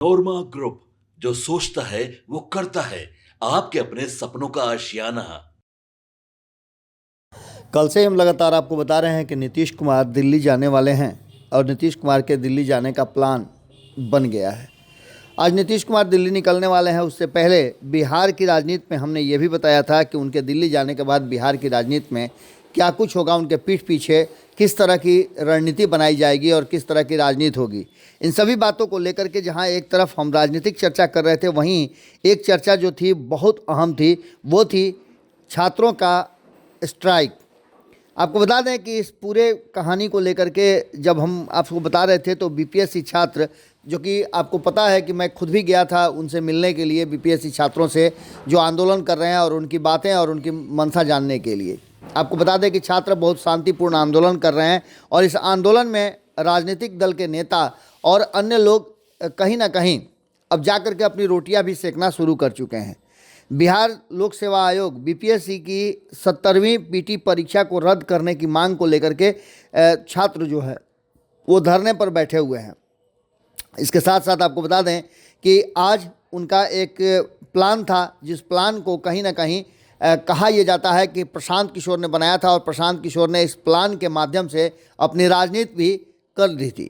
नोरमा group, जो सोचता है वो करता है। आपके अपने सपनों का आशियाना। कल से हम लगातार आपको बता रहे हैं कि नीतीश कुमार दिल्ली जाने वाले हैं और नीतीश कुमार के दिल्ली जाने का प्लान बन गया है। आज नीतीश कुमार दिल्ली निकलने वाले हैं। उससे पहले बिहार की राजनीति में हमने ये भी बताया था कि उनके दिल्ली जाने के बाद बिहार की राजनीति में क्या कुछ होगा, उनके पीठ पीछे किस तरह की रणनीति बनाई जाएगी और किस तरह की राजनीति होगी। इन सभी बातों को लेकर के जहां एक तरफ हम राजनीतिक चर्चा कर रहे थे, वहीं एक चर्चा जो थी बहुत अहम थी, वो थी छात्रों का स्ट्राइक। आपको बता दें कि इस पूरे कहानी को लेकर के जब हम आपको बता रहे थे तो बीपीएससी छात्र, जो कि आपको पता है कि मैं खुद भी गया था उनसे मिलने के लिए, बीपीएससी छात्रों से जो आंदोलन कर रहे हैं और उनकी बातें और उनकी मंशा जानने के लिए। आपको बता दें कि छात्र बहुत शांतिपूर्ण आंदोलन कर रहे हैं और इस आंदोलन में राजनीतिक दल के नेता और अन्य लोग कहीं ना कहीं अब जा कर के अपनी रोटियां भी सेकना शुरू कर चुके हैं। बिहार लोक सेवा आयोग बीपीएससी की 70वीं पीटी परीक्षा को रद्द करने की मांग को लेकर के छात्र जो है वो धरने पर बैठे हुए हैं। इसके साथ साथ आपको बता दें कि आज उनका एक प्लान था, जिस प्लान को कहीं ना कहीं कहा यह जाता है कि प्रशांत किशोर ने बनाया था और प्रशांत किशोर ने इस प्लान के माध्यम से अपनी राजनीति भी कर दी थी।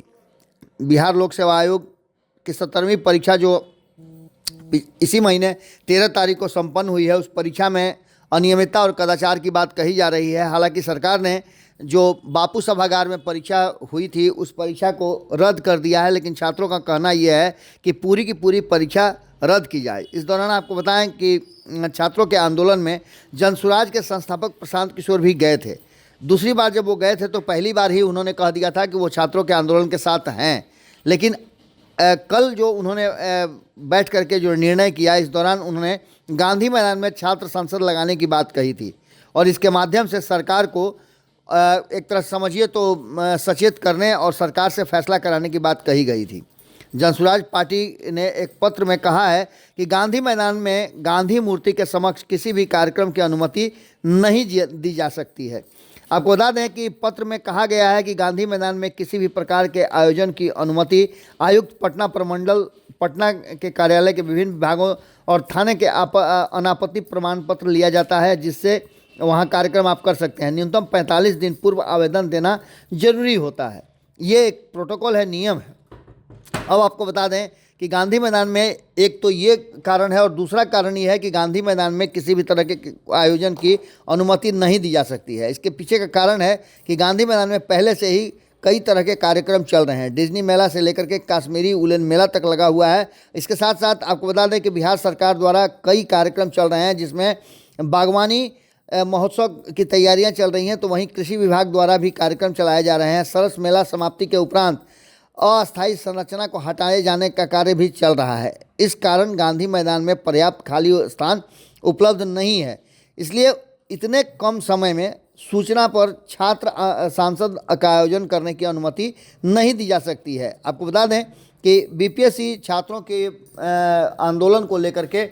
बिहार लोक सेवा आयोग की 70वीं परीक्षा जो इसी महीने 13 तारीख को संपन्न हुई है, उस परीक्षा में अनियमितता और कदाचार की बात कही जा रही है। हालांकि सरकार ने जो बापू सभागार में परीक्षा हुई थी उस परीक्षा को रद्द कर दिया है, लेकिन छात्रों का कहना यह है कि पूरी की पूरी परीक्षा रद्द की जाए। इस दौरान आपको बताएं कि छात्रों के आंदोलन में जनसुराज के संस्थापक प्रशांत किशोर भी गए थे। दूसरी बार जब वो गए थे तो पहली बार ही उन्होंने कह दिया था कि वो छात्रों के आंदोलन के साथ हैं, लेकिन कल जो उन्होंने बैठ करके जो निर्णय किया, इस दौरान उन्होंने गांधी मैदान में छात्र संसद लगाने की बात कही थी और इसके माध्यम से सरकार को एक तरह समझिए तो सचेत करने और सरकार से फैसला कराने की बात कही गई थी। जनसुराज पार्टी ने एक पत्र में कहा है कि गांधी मैदान में गांधी मूर्ति के समक्ष किसी भी कार्यक्रम की अनुमति नहीं दी जा सकती है। आपको बता दें कि पत्र में कहा गया है कि गांधी मैदान में किसी भी प्रकार के आयोजन की अनुमति आयुक्त पटना प्रमंडल पटना के कार्यालय के विभिन्न विभागों और थाने के अनापत्ति प्रमाण पत्र लिया जाता है, जिससे वहां कार्यक्रम आप कर सकते हैं। न्यूनतम 45 दिन पूर्व आवेदन देना जरूरी होता है। ये एक प्रोटोकॉल है, नियम है। अब आपको बता दें कि गांधी मैदान में एक तो ये कारण है और दूसरा कारण ये है कि गांधी मैदान में किसी भी तरह के आयोजन की अनुमति नहीं दी जा सकती है। इसके पीछे का कारण है कि गांधी मैदान में पहले से ही कई तरह के कार्यक्रम चल रहे हैं। डिज्नी मेला से लेकर के काश्मीरी उलन मेला तक लगा हुआ है। इसके साथ साथ आपको बता दें कि बिहार सरकार द्वारा कई कार्यक्रम चल रहे हैं, जिसमें बागवानी महोत्सव की तैयारियां चल रही हैं, तो वहीं कृषि विभाग द्वारा भी कार्यक्रम चलाए जा रहे हैं। सरस मेला समाप्ति के उपरांत अस्थायी संरचना को हटाए जाने का कार्य भी चल रहा है। इस कारण गांधी मैदान में पर्याप्त खाली स्थान उपलब्ध नहीं है। इसलिए इतने कम समय में सूचना पर छात्र सांसद का आयोजन करने की अनुमति नहीं दी जा सकती है। आपको बता दें कि बीपीएससी छात्रों के आंदोलन को लेकर के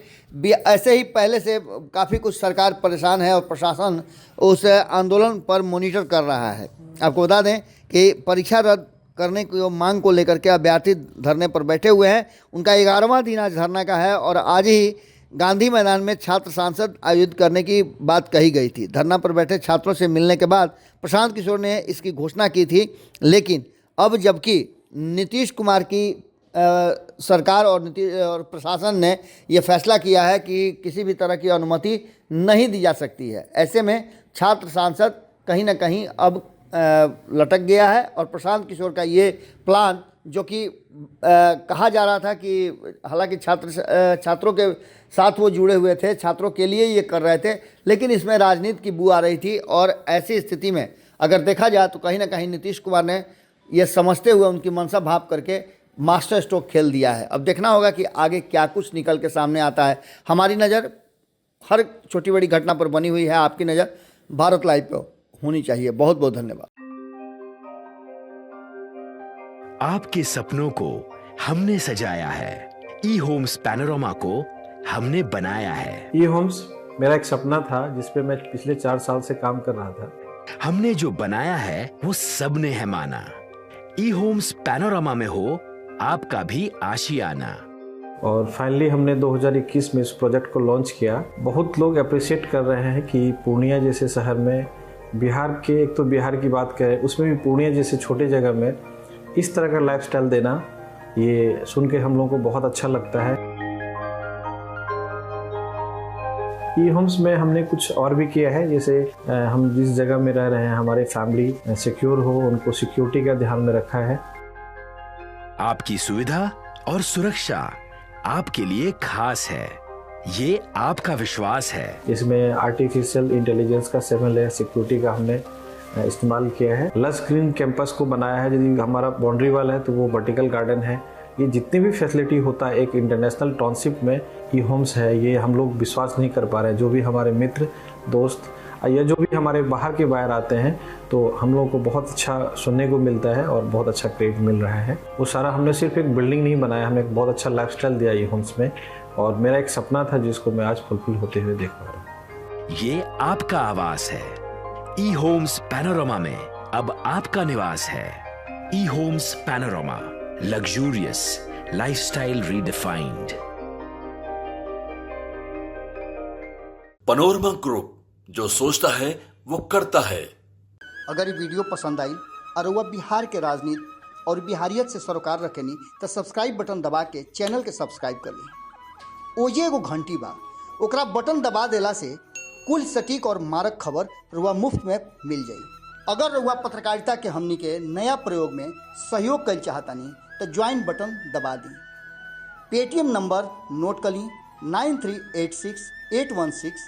ऐसे ही पहले से काफ़ी कुछ सरकार परेशान है और प्रशासन उस आंदोलन पर मॉनिटर कर रहा है। आपको बता दें कि परीक्षा रद्द करने की मांग को लेकर के अभ्यर्थी धरने पर बैठे हुए हैं। उनका 11वां दिन आज धरना का है और आज ही गांधी मैदान में छात्र सांसद आयोजित करने की बात कही गई थी। धरना पर बैठे छात्रों से मिलने के बाद प्रशांत किशोर ने इसकी घोषणा की थी, लेकिन अब जबकि नीतीश कुमार की सरकार और प्रशासन ने यह फैसला किया है कि किसी भी तरह की अनुमति नहीं दी जा सकती है, ऐसे में छात्र सांसद कहीं ना कहीं अब लटक गया है और प्रशांत किशोर का ये प्लान, जो कि कहा जा रहा था कि हालांकि छात्रों के साथ वो जुड़े हुए थे, छात्रों के लिए ये कर रहे थे, लेकिन इसमें राजनीति की बू आ रही थी। और ऐसी स्थिति में अगर देखा जाए तो कहीं ना कहीं नीतीश कुमार ने ये समझते हुए उनकी मनसा भाव करके मास्टर स्ट्रोक खेल दिया है। अब देखना होगा कि आगे क्या कुछ निकल के सामने आता है। हमारी नज़र हर छोटी बड़ी घटना पर बनी हुई है, आपकी नज़र भारत लाइव पे होनी चाहिए। बहुत बहुत धन्यवाद। आपके सपनों को हमने सजाया है, ई होम्स पैनोरमा को हमने बनाया है। ई होम्स मेरा एक सपना था जिसपे मैं पिछले 4 साल से काम कर रहा था। हमने जो बनाया है वो सबने है माना। ई होम्स पैनोरमा में हो आपका भी आशियाना। और फाइनली हमने 2021 में इस प्रोजेक्ट को लॉन्च किया। बहुत लोग अप्रिशिएट कर रहे हैं कि पूर्णिया जैसे शहर में, बिहार के, एक तो बिहार की बात करें उसमें भी पूर्णिया जैसे छोटे जगह में इस तरह का लाइफस्टाइल देना, ये सुन के हम लोगों को बहुत अच्छा लगता है। ई होम्स में हमने कुछ और भी किया है, जैसे हम जिस जगह में रह रहे हैं हमारे फैमिली सिक्योर हो, उनको सिक्योरिटी का ध्यान में रखा है। आपकी सुविधा और सुरक्षा आपके लिए खास है, ये आपका विश्वास है। इसमें आर्टिफिशियल इंटेलिजेंस का 7 लेयर सिक्योरिटी का हमने इस्तेमाल किया है। लस ग्रीन कैंपस को बनाया है, यदि हमारा बाउंड्री वाल है तो वो वर्टिकल गार्डन है। ये जितनी भी फैसिलिटी होता है एक इंटरनेशनल टाउनशिप में, ई होम्स है, ये हम लोग विश्वास नहीं कर पा रहे हैं। जो भी हमारे मित्र दोस्त या जो भी हमारे बाहर के बाहर आते हैं तो हम लोगों को बहुत अच्छा सुनने को मिलता है और बहुत अच्छा क्रेडिट मिल रहा है। वो सारा हमने सिर्फ एक बिल्डिंग नहीं बनाया, हमने एक बहुत अच्छा लाइफस्टाइल दिया ई होम्स में, और मेरा एक सपना था जिसको मैं आज फुलफिल होते हुए देख पा रहा हूँ। ये आपका आवास है। ई होम्स पैनोरामा में अब आपका निवास है। E homes panorama, luxurious lifestyle redefined. Panorama group, जो सोचता है वो करता है। अगर ये वीडियो पसंद आई और वह बिहार के राजनीति और बिहारियत से सरोकार रखेनी तो सब्सक्राइब बटन दबा के चैनल के सब्सक्राइब कर ली। ओजे एगो घंटी बा, ओकरा बटन दबा देला से कुल सटीक और मारक खबर रुआ मुफ्त में मिल जाई। अगर रुआ पत्रकारिता के हमनी के नया प्रयोग में सहयोग कर चाहतानी तो ज्वाइन बटन दबा दी। पेटीएम नंबर नोट कर ली 9386 816